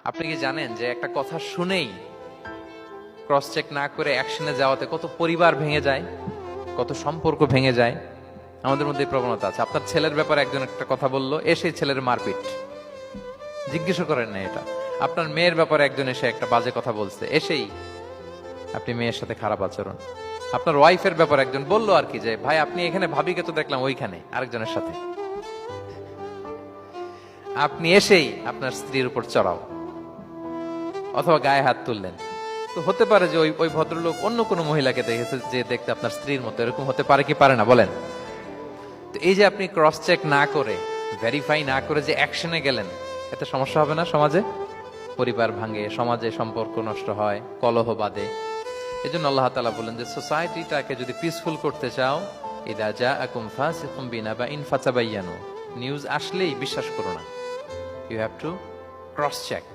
আপনি কি জানেন যে একটা কথা শুনেই ক্রস চেক না করে অ্যাকশনে যাওয়াতে কত পরিবার ভেঙে যায়, কত সম্পর্ক ভেঙে যায়? আমাদের মধ্যে এই প্রবণতা আছে। আপনার ছেলের ব্যাপারে একজন একটা কথা বললো, এসে ছেলের মারপিট, জিজ্ঞেস করেন না এটা। আপনার মেয়ের ব্যাপারে একজন এসে একটা বাজে কথা বলছে, এসেই আপনি মেয়ের সাথে খারাপ আচরণ। আপনার ওয়াইফের ব্যাপারে একজন বললো আর কি, যে ভাই আপনি এখানে, ভাবিকে তো দেখলাম ওইখানে আরেকজনের সাথে, আপনি এসেই আপনার স্ত্রীর উপর চড়াও অথবা গায়ে হাত তুললেন। তো হতে পারে যে ওই ওই ভদ্রলোক অন্য কোনো মহিলাকে দেখেছে যে দেখতে আপনার স্ত্রীর মতো, এরকম হতে পারে কি পারে না বলেন? তো এই যে আপনি ক্রস চেক না করে, ভেরিফাই না করে যে অ্যাকশনে গেলেন, এতে সমস্যা হবে না সমাজে? পরিবার ভাঙে, সমাজে সম্পর্ক নষ্ট হয়, কলহ বাঁধে। এই জন্য আল্লাহ তাআলা বলেন যে সোসাইটিটাকে যদি পিসফুল করতে চাও, ইদা জাআকুম ফাসিকুম বিনাবাইন ফাতাবায়ানু, নিউজ আসলেই বিশ্বাস করো না, you have to cross check.